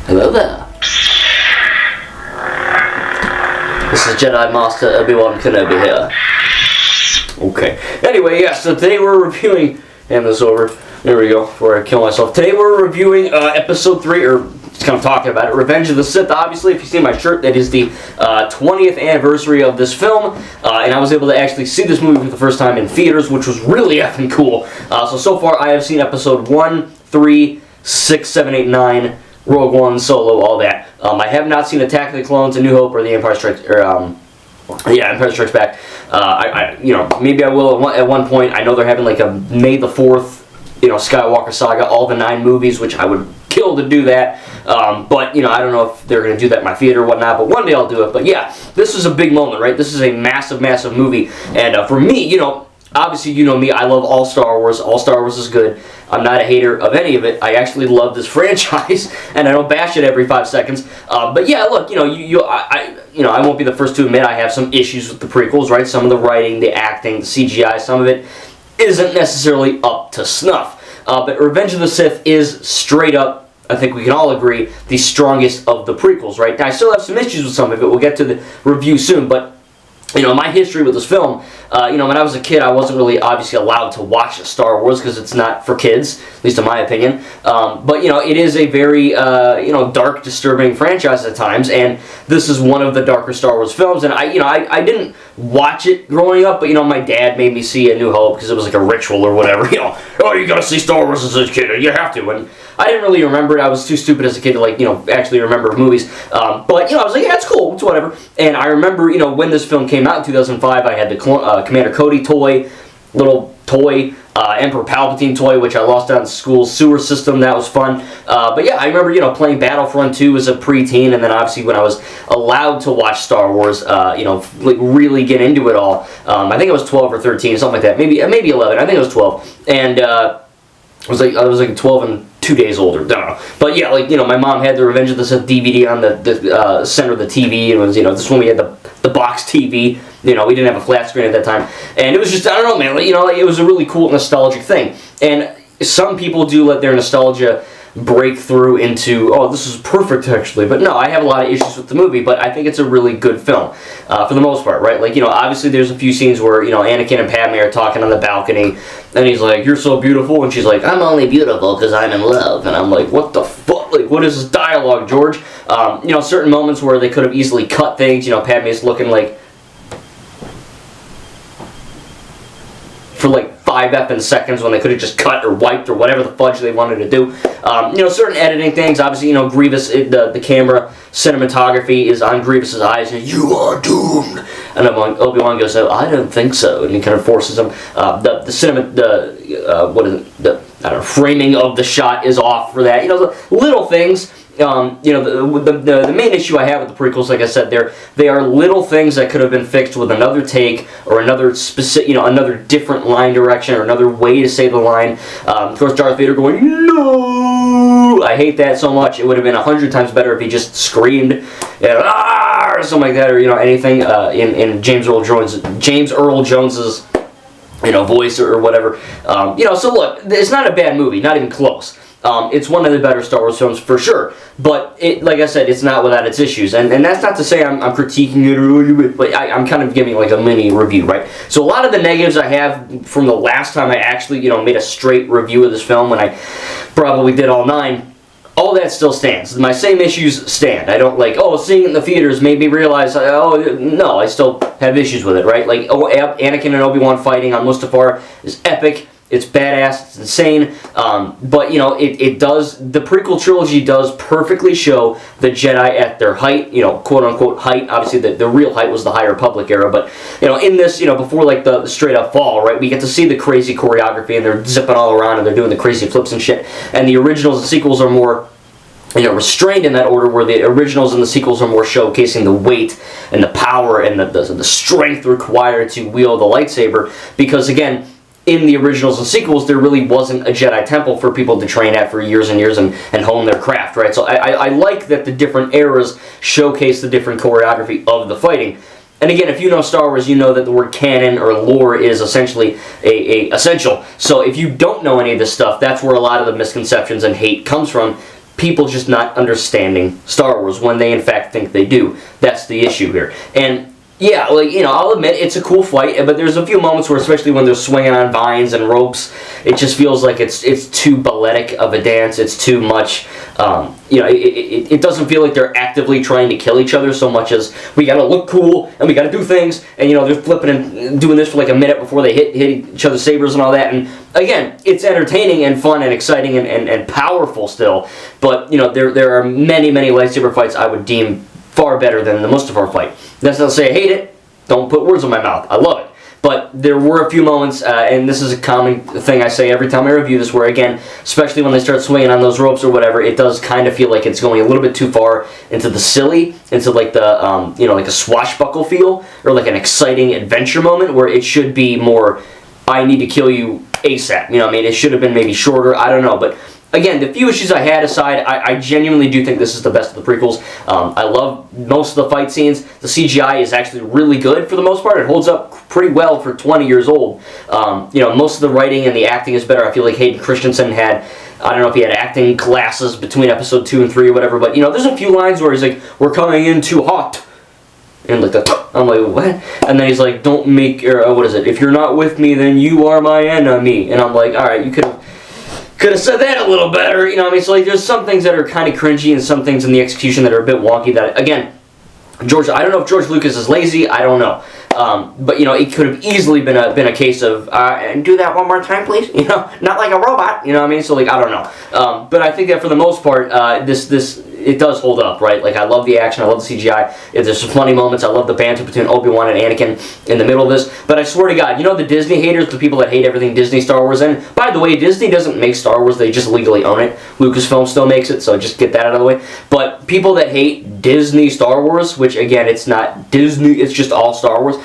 Hello there. This is Jedi Master Obi-Wan Kenobi here. Okay. Anyway, yeah, so today we're reviewing... Hand this over. There we go, before I kill myself. Today we're reviewing Episode 3, or just kind of talking about it. Revenge of the Sith, obviously. If you see my shirt, that is the 20th anniversary of this film. And I was able to actually see this movie for the first time in theaters, which was really effing cool. So far I have seen Episode 1, 3, 6, 7, 8, 9... Rogue One, Solo, all that. I have not seen Attack of the Clones, A New Hope, or The Empire Strikes, Empire Strikes Back. Maybe I will at one point. I know they're having like a May the 4th, Skywalker Saga, all the 9 movies, which I would kill to do that. But I don't know if they're going to do that in my theater or whatnot, but one day I'll do it. But yeah, this is a big moment, right? This is a massive, massive movie. And for me, obviously you know me, I love all Star Wars. All Star Wars is good. I'm not a hater of any of it. I actually love this franchise, and I don't bash it every 5 seconds. But yeah, look, I won't be the first to admit I have some issues with the prequels, right? Some of the writing, the acting, the CGI, some of it isn't necessarily up to snuff. But Revenge of the Sith is straight up, I think we can all agree, the strongest of the prequels, right? Now, I still have some issues with some of it. We'll get to the review soon, but my history with this film, when I was a kid, I wasn't really obviously allowed to watch Star Wars because it's not for kids, at least in my opinion. But it is a very, dark, disturbing franchise at times, and this is one of the darker Star Wars films. And I didn't watch it growing up, but my dad made me see A New Hope because it was like a ritual or whatever. Oh, you gotta see Star Wars as a kid, you have to. And I didn't really remember it. I was too stupid as a kid to actually remember movies. But I was like, yeah, it's cool, it's whatever. And I remember, when this film came out in 2005, I had the Commander Cody toy, little toy, Emperor Palpatine toy, which I lost out in school's sewer system. That was fun. But yeah, I remember, playing Battlefront 2 as a preteen, and then obviously when I was allowed to watch Star Wars, really get into it all. I think I was 12 or 13, something like that. Maybe 11. I think I was 12. And I was like 12 and 2 days older. Don't know. But yeah, my mom had the Revenge of the Sith DVD on the center of the TV. It was, this one we had the box TV. We didn't have a flat screen at that time. And it was just, I don't know, man. It was a really cool nostalgic thing. And some people do let their nostalgia break through into, oh, this is perfect, actually. But no, I have a lot of issues with the movie, but I think it's a really good film, for the most part, right? Obviously there's a few scenes where, Anakin and Padme are talking on the balcony, and he's like, you're so beautiful, and she's like, I'm only beautiful because I'm in love. And I'm like, what the fuck? What is this dialogue, George? Certain moments where they could have easily cut things, Padme's looking like, for 5 effing seconds when they could have just cut or wiped or whatever the fudge they wanted to do. Certain editing things, obviously, Grievous, the camera cinematography is on Grievous's eyes, and you are doomed. And Obi-Wan goes, oh, I don't think so, and he kind of forces him. The framing of the shot is off for that. The little things. The main issue I have with the prequels, like I said, they are little things that could have been fixed with another take or another specific, another different line direction or another way to say the line. Of course, Darth Vader going, no! I hate that so much. It would have been 100 times better if he just screamed, or something like that, or anything in James Earl Jones's voice or whatever. So look, it's not a bad movie, not even close. It's one of the better Star Wars films for sure, but like I said, it's not without its issues, and that's not to say I'm critiquing it, but I'm kind of giving a mini review, right? So a lot of the negatives I have from the last time I actually made a straight review of this film, when I probably did all 9, all that still stands. My same issues stand. I don't seeing it in the theaters made me realize, no, I still have issues with it, right? Anakin and Obi-Wan fighting on Mustafar is epic. It's badass, it's insane, but it does, the prequel trilogy does perfectly show the Jedi at their height, quote-unquote height. Obviously the real height was the High Republic era, but in this, before the straight up fall, right, we get to see the crazy choreography, and they're zipping all around and they're doing the crazy flips and shit, and the originals and sequels are more restrained in that order, where the originals and the sequels are more showcasing the weight and the power and the strength required to wield the lightsaber, because again, in the originals and sequels, there really wasn't a Jedi temple for people to train at for years and years and hone their craft, right? So I like that the different eras showcase the different choreography of the fighting. And again, if you know Star Wars, you know that the word canon or lore is essentially a essential. So if you don't know any of this stuff, that's where a lot of the misconceptions and hate comes from. people just not understanding Star Wars when they in fact think they do. That's the issue here. And yeah, like, you know, I'll admit it's a cool fight, but there's a few moments where, especially when they're swinging on vines and ropes, it just feels like it's too balletic of a dance. It's too much, you know, it doesn't feel like they're actively trying to kill each other so much as we gotta look cool and we gotta do things, and, you know, they're flipping and doing this for like a minute before they hit each other's sabers and all that. And again, it's entertaining and fun and exciting and powerful still, but, you know, there are many lightsaber fights I would deem far better than the Mustafar fight. That's not to say I hate it. Don't put words in my mouth. I love it. But there were a few moments, and this is a common thing I say every time I review this, where, again, especially when they start swinging on those ropes or whatever, it does kind of feel like it's going a little bit too far into the silly, into like the, you know, like a swashbuckle feel, or like an exciting adventure moment, where it should be more, I need to kill you ASAP. You know what I mean? It should have been maybe shorter. I don't know. But again, the few issues I had aside, I genuinely do think this is the best of the prequels. I love most of the fight scenes. The CGI is actually really good for the most part. It holds up pretty well for 20 years old. You know, most of the writing and the acting is better. I feel like Hayden Christensen had, I don't know if he had acting classes between episode 2 and 3 or whatever, but, you know, there's a few lines where he's like, we're coming in too hot. And like I'm like, what? And then he's like, don't make, or what is it? If you're not with me, then you are my enemy. And I'm like, all right, you could have said that a little better, you know what I mean? So, like, there's some things that are kind of cringy and some things in the execution that are a bit wonky that, again, I don't know if George Lucas is lazy, I don't know. But, you know, it could have easily been a case of, and do that one more time, please? You know, not like a robot, you know what I mean? So, like, I don't know. But I think that for the most part, it does hold up, right? Like, I love the action, I love the CGI. There's some funny moments. I love the banter between Obi-Wan and Anakin in the middle of this. But I swear to God, you know the Disney haters, the people that hate everything Disney Star Wars, and by the way, Disney doesn't make Star Wars, they just legally own it. Lucasfilm still makes it, so just get that out of the way. But people that hate Disney Star Wars, which again, it's not Disney, it's just all Star Wars.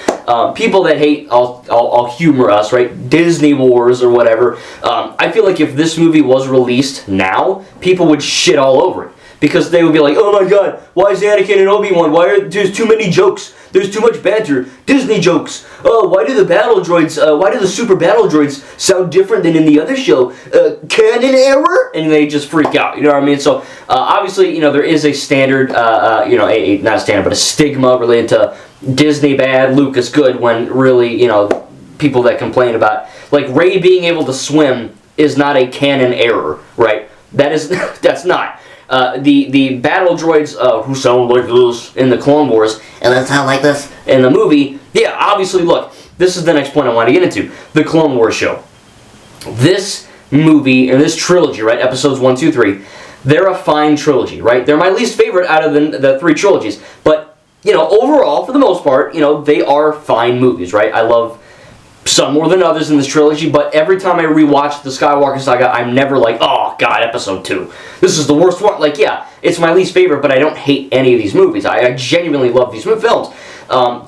People that hate, I'll humor us, right? Disney Wars or whatever. I feel like if this movie was released now, people would shit all over it. Because they would be like, oh my god, why is Anakin and Obi-Wan? There's too many jokes. There's too much banter. Disney jokes. Oh, why do the battle droids, why do the super battle droids sound different than in the other show? Canon error? And they just freak out, you know what I mean? So, obviously, you know, there is a standard, you know, not a standard, but a stigma related to Disney bad, Lucas good, when really, you know, people that complain about, like, Rey being able to swim is not a canon error, right? That's not. The battle droids who sound like this in the Clone Wars, and then sound like this in the movie, yeah, obviously, look, this is the next point I want to get into. The Clone Wars show. This movie, and this trilogy, right, episodes 1, 2, 3, they're a fine trilogy, right? They're my least favorite out of the 3 trilogies, but, you know, overall, for the most part, you know, they are fine movies, right? I love some more than others in this trilogy, but every time I rewatch the Skywalker Saga, I'm never like, oh god, episode 2. This is the worst one. Like, yeah, it's my least favorite, but I don't hate any of these movies. I genuinely love these films.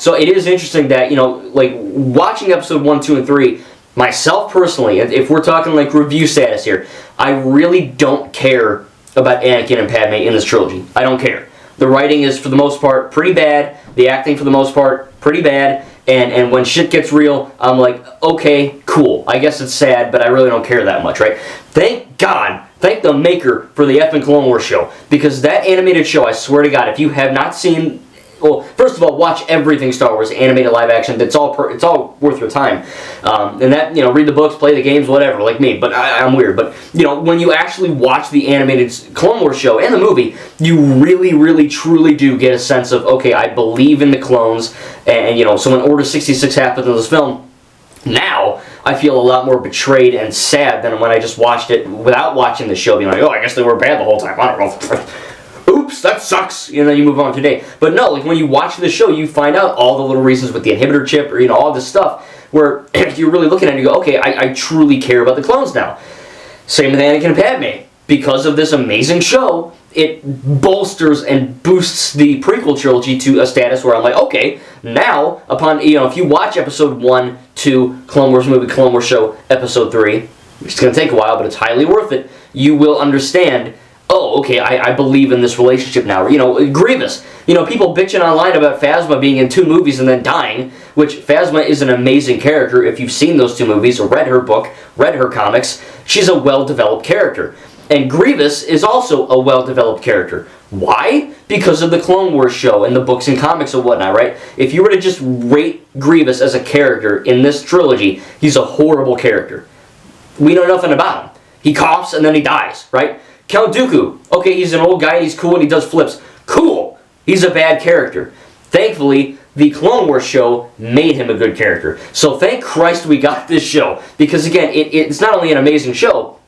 So it is interesting that, you know, like, watching episode 1, 2, and 3, myself personally, if we're talking like review status here, I really don't care about Anakin and Padme in this trilogy. I don't care. The writing is, for the most part, pretty bad. The acting, for the most part, pretty bad. And when shit gets real, I'm like, okay, cool. I guess it's sad, but I really don't care that much, right? Thank God, thank the maker for the effing Clone Wars show. Because that animated show, I swear to God, if you have not seen... Well, first of all, watch everything Star Wars, animated live action. It's all worth your time. And that, you know, read the books, play the games, whatever, like me. But I'm weird. But, you know, when you actually watch the animated Clone Wars show and the movie, you really, really, truly do get a sense of, okay, I believe in the clones. And you know, so when Order 66 happens in this film, now I feel a lot more betrayed and sad than when I just watched it without watching the show, being like, oh, I guess they were bad the whole time. I don't know. Oops, that sucks, and then you move on today. But no, like, when you watch the show, you find out all the little reasons with the inhibitor chip, or, you know, all this stuff, where if you're really looking at it, you go, okay, I truly care about the clones now. Same with Anakin and Padme. Because of this amazing show, it bolsters and boosts the prequel trilogy to a status where I'm like, okay, now, upon, you know, if you watch episode 1, 2, Clone Wars movie, Clone Wars show, episode 3, which is going to take a while, but it's highly worth it, you will understand, oh, okay, I believe in this relationship now. You know, Grievous. You know, people bitching online about Phasma being in 2 movies and then dying, which Phasma is an amazing character if you've seen those 2 movies or read her book, read her comics. She's a well-developed character. And Grievous is also a well-developed character. Why? Because of the Clone Wars show and the books and comics and whatnot, right? If you were to just rate Grievous as a character in this trilogy, he's a horrible character. We know nothing about him. He coughs and then he dies, right? Count Dooku, okay, he's an old guy and he's cool and he does flips. Cool! He's a bad character. Thankfully, the Clone Wars show made him a good character. So thank Christ we got this show. Because again, it's not only an amazing show,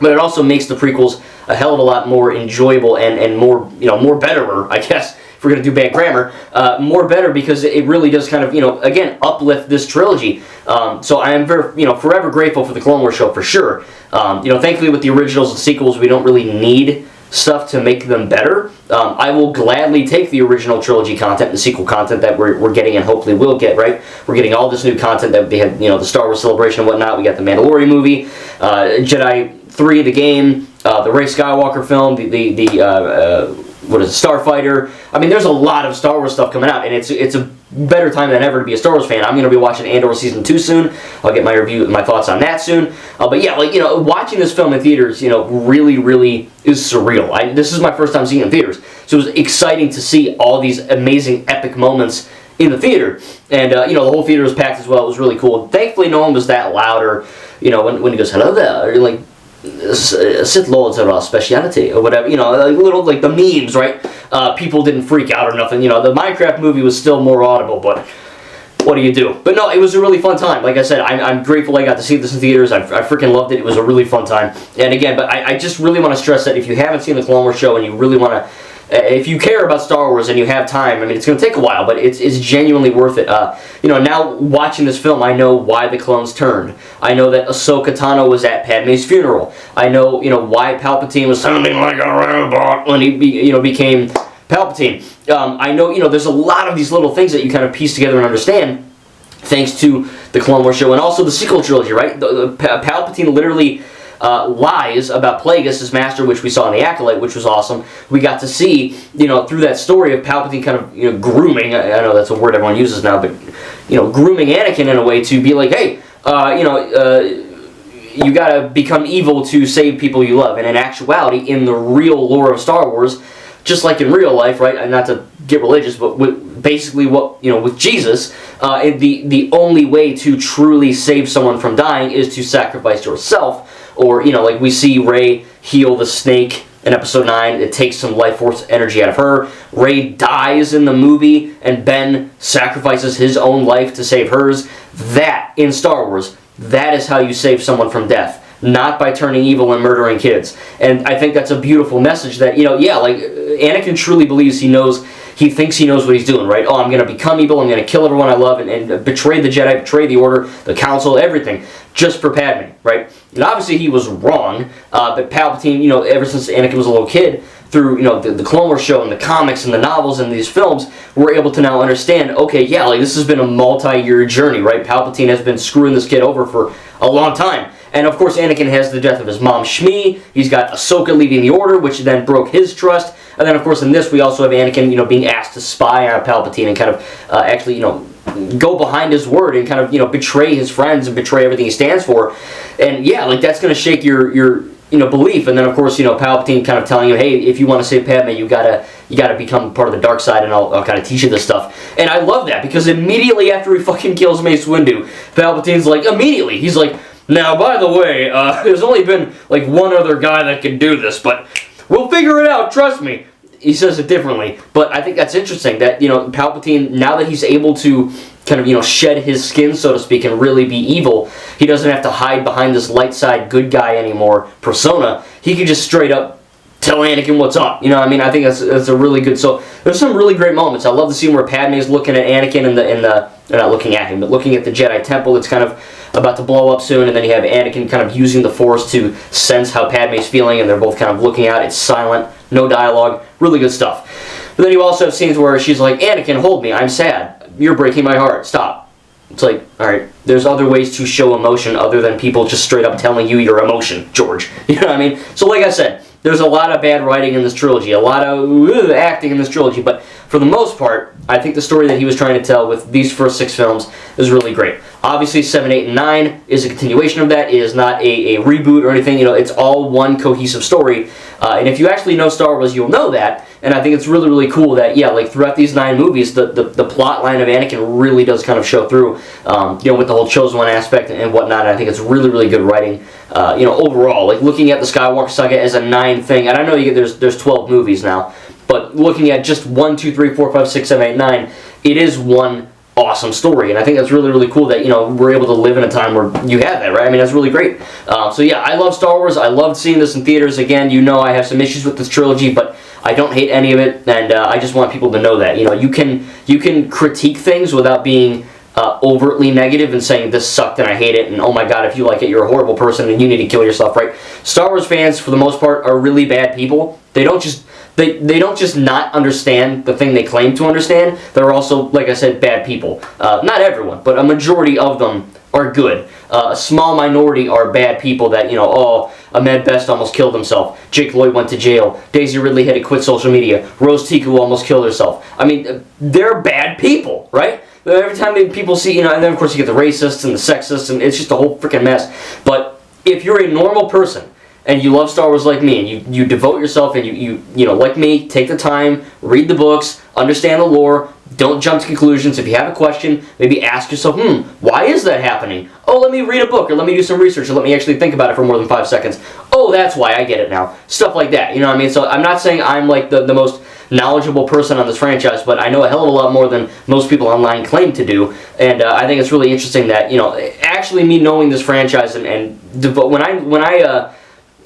but it also makes the prequels a hell of a lot more enjoyable and more, more betterer, I guess, if we're going to do bad grammar, more better because it really does kind of, again, uplift this trilogy. So I am very, forever grateful for the Clone Wars show for sure. Thankfully with the originals and sequels, we don't really need stuff to make them better. I will gladly take the original trilogy content, the sequel content that we're getting and hopefully will get, right? We're getting all this new content that they had, the Star Wars Celebration and whatnot. We got the Mandalorian movie, Jedi 3, the game, the Rey Skywalker film, what is it, Starfighter. I mean, there's a lot of Star Wars stuff coming out, and it's a better time than ever to be a Star Wars fan. I'm going to be watching Andor Season 2 soon. I'll get my review, my thoughts on that soon. But yeah, watching this film in theaters, really, really is surreal. This is my first time seeing it in theaters, so it was exciting to see all these amazing, epic moments in the theater. And, the whole theater was packed as well. It was really cool. Thankfully, no one was that loud or, when he goes, hello there, you're like, Sith Lords are our speciality, or whatever, little, the memes, right? People didn't freak out or nothing. The Minecraft movie was still more audible, but what do you do? But no, it was a really fun time. Like I said, I'm grateful I got to see this in theaters. I freaking loved it. It was a really fun time. And again, but I just really want to stress that if you haven't seen the Clone Wars show and you really want to, if you care about Star Wars and you have time, I mean, it's going to take a while, but it's genuinely worth it. Now watching this film, I know why the clones turned. I know that Ahsoka Tano was at Padme's funeral. I know, why Palpatine was sounding like a robot when he, became Palpatine. I know, there's a lot of these little things that you kind of piece together and understand thanks to the Clone Wars show and also the sequel trilogy, right? Palpatine literally lies about Plagueis, his master, which we saw in The Acolyte, which was awesome. We got to see, through that story of Palpatine kind of, grooming, I know that's a word everyone uses now, but, grooming Anakin in a way to be like, hey, you gotta become evil to save people you love. And in actuality, in the real lore of Star Wars, just like in real life, right, and not to get religious, but basically what, with Jesus, the only way to truly save someone from dying is to sacrifice yourself. Or, like we see Rey heal the snake in Episode 9. It takes some life force energy out of her. Rey dies in the movie, and Ben sacrifices his own life to save hers. That, in Star Wars, that is how you save someone from death. Not by turning evil and murdering kids. And I think that's a beautiful message that, Anakin truly believes he thinks he knows what he's doing, right? Oh, I'm going to become evil, I'm going to kill everyone I love, and betray the Jedi, betray the Order, the Council, everything, just for Padme, right? And obviously he was wrong, but Palpatine, ever since Anakin was a little kid, through, the Clone Wars show and the comics and the novels and these films, we're able to now understand, okay, yeah, this has been a multi-year journey, right? Palpatine has been screwing this kid over for a long time. And of course, Anakin has the death of his mom, Shmi. He's got Ahsoka leaving the Order, which then broke his trust. And then, of course, in this, we also have Anakin, being asked to spy on Palpatine and kind of actually, go behind his word and kind of, betray his friends and betray everything he stands for. And yeah, that's going to shake your belief. And then, of course, Palpatine kind of telling you, hey, if you want to save Padme, you gotta become part of the dark side, and I'll kind of teach you this stuff. And I love that because immediately after he fucking kills Mace Windu, Palpatine's like, immediately, he's like, now, by the way, there's only been, one other guy that can do this, but we'll figure it out, trust me. He says it differently, but I think that's interesting that, Palpatine, now that he's able to kind of, shed his skin, so to speak, and really be evil, he doesn't have to hide behind this light side good guy anymore persona. He can just straight up tell Anakin what's up. I think that's a really good, so there's some really great moments. I love the scene where Padme is looking at Anakin in the not looking at him, but looking at the Jedi Temple. It's kind of about to blow up soon, and then you have Anakin kind of using the Force to sense how Padme's feeling, and they're both kind of looking out. It's silent, no dialogue, really good stuff. But then you also have scenes where she's like, Anakin, hold me, I'm sad. You're breaking my heart, stop. It's like, alright, there's other ways to show emotion other than people just straight up telling you your emotion, George. You know what I mean? So like I said, there's a lot of bad writing in this trilogy, a lot of acting in this trilogy, but for the most part, I think the story that he was trying to tell with these first 6 films is really great. Obviously, 7, 8, and 9 is a continuation of that. It is not a reboot or anything. It's all one cohesive story. And if you actually know Star Wars, you'll know that. And I think it's really, really cool that, yeah, like throughout these 9 movies, the plot line of Anakin really does kind of show through, with the whole Chosen One aspect and whatnot. And I think it's really, really good writing, overall. Like looking at the Skywalker Saga as a 9 thing, and I know there's 12 movies now, but looking at just 1, 2, 3, 4, 5, 6, 7, 8, 9, it is one awesome story, and I think that's really, really cool that we're able to live in a time where you have that, right? I mean, that's really great. So yeah, I love Star Wars. I loved seeing this in theaters. Again, I have some issues with this trilogy, but I don't hate any of it, and I just want people to know that you can critique things without being overtly negative and saying this sucked and I hate it and oh my god, if you like it, you're a horrible person and you need to kill yourself, right? Star Wars fans, for the most part, are really bad people. They don't just not understand the thing they claim to understand. They're also, like I said, bad people. Not everyone, but a majority of them are good. A small minority are bad people that, Ahmed Best almost killed himself. Jake Lloyd went to jail. Daisy Ridley had to quit social media. Rose Tiku almost killed herself. I mean, they're bad people, right? Every time people see, and then of course you get the racists and the sexists, and it's just a whole freaking mess. But if you're a normal person, and you love Star Wars like me, and you devote yourself, and you like me, take the time, read the books, understand the lore, don't jump to conclusions. If you have a question, maybe ask yourself, why is that happening? Oh, let me read a book, or let me do some research, or let me actually think about it for more than 5 seconds. Oh, that's why, I get it now. Stuff like that, you know what I mean? So I'm not saying I'm like the most knowledgeable person on this franchise, but I know a hell of a lot more than most people online claim to do, and I think it's really interesting that, actually me knowing this franchise and when I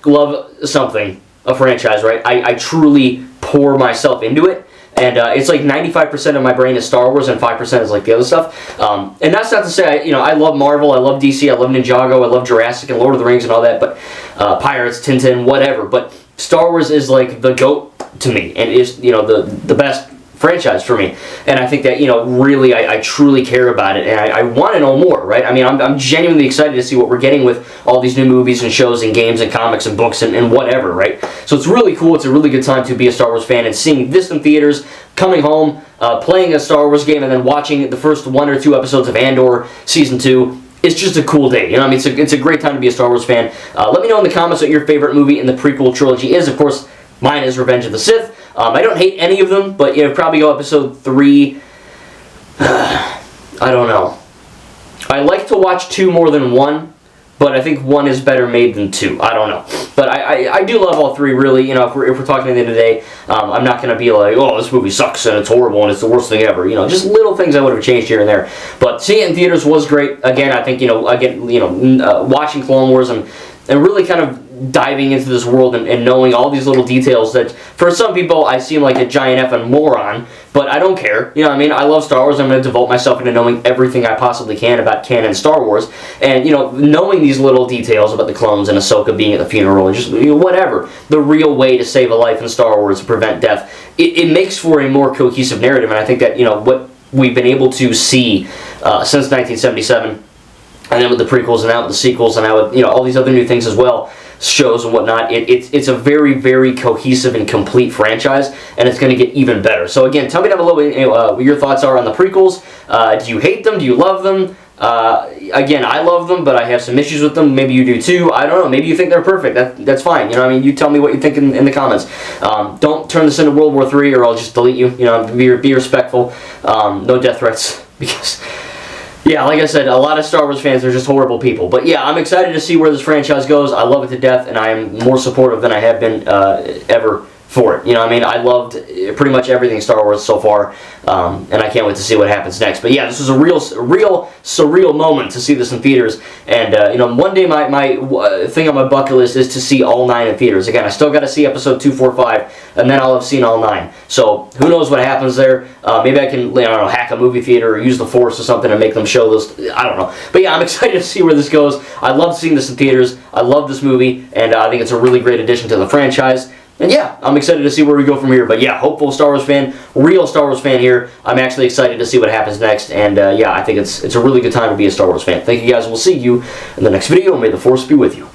love something, a franchise, right, I truly pour myself into it, and it's like 95% of my brain is Star Wars and 5% is like the other stuff, and that's not to say, I love Marvel, I love DC, I love Ninjago, I love Jurassic and Lord of the Rings and all that, but Pirates, Tintin, whatever, but Star Wars is like the GOAT to me, and is, the best franchise for me, and I think that, really I truly care about it, and I want to know more, right? I mean, I'm genuinely excited to see what we're getting with all these new movies and shows and games and comics and books and whatever, right? So it's really cool. It's a really good time to be a Star Wars fan, and seeing this in theaters, coming home, playing a Star Wars game, and then watching the first 1 or 2 episodes of Andor Season 2, it's just a cool day. I mean, it's a great time to be a Star Wars fan. Let me know in the comments what your favorite movie in the prequel trilogy is. Of course, mine is Revenge of the Sith. I don't hate any of them, but probably go episode 3. I don't know. I like to watch 2 more than 1, but I think 1 is better made than 2. I don't know. But I do love all 3, really. If we're talking at the end of the day, I'm not going to be like, oh, this movie sucks and it's horrible and it's the worst thing ever. Just little things I would have changed here and there. But seeing it in theaters was great. Again, I think, watching Clone Wars and really kind of diving into this world and knowing all these little details that, for some people, I seem like a giant effing moron, but I don't care. You know what I mean? I love Star Wars. I'm going to devote myself into knowing everything I possibly can about canon Star Wars, and, knowing these little details about the clones and Ahsoka being at the funeral and just, whatever, the real way to save a life in Star Wars to prevent death, it makes for a more cohesive narrative, and I think that, what we've been able to see since 1977, and then with the prequels and now with the sequels and now with, all these other new things as well, shows and whatnot, it's a very, very cohesive and complete franchise, and it's going to get even better. So again, tell me down below what your thoughts are on the prequels. Do you hate them? Do you love them? Again, I love them, but I have some issues with them. Maybe you do too. I don't know. Maybe you think they're perfect. That's fine. You tell me what you think in the comments. Don't turn this into World War III or I'll just delete you. Be respectful. No death threats, because... yeah, like I said, a lot of Star Wars fans are just horrible people. But yeah, I'm excited to see where this franchise goes. I love it to death, and I am more supportive than I have been ever for it. I loved pretty much everything Star Wars so far, and I can't wait to see what happens next. But yeah, this was a real surreal moment to see this in theaters, and one day my thing on my bucket list is to see all 9 in theaters. Again, I still got to see episode 2, 4, 5, and then I'll have seen all 9. So who knows what happens there? Maybe I can hack a movie theater or use the Force or something and make them show this. I don't know. But yeah, I'm excited to see where this goes. I love seeing this in theaters. I love this movie, and I think it's a really great addition to the franchise. And yeah, I'm excited to see where we go from here. But yeah, hopeful Star Wars fan, real Star Wars fan here. I'm actually excited to see what happens next. And yeah, I think it's a really good time to be a Star Wars fan. Thank you guys. We'll see you in the next video. May the Force be with you.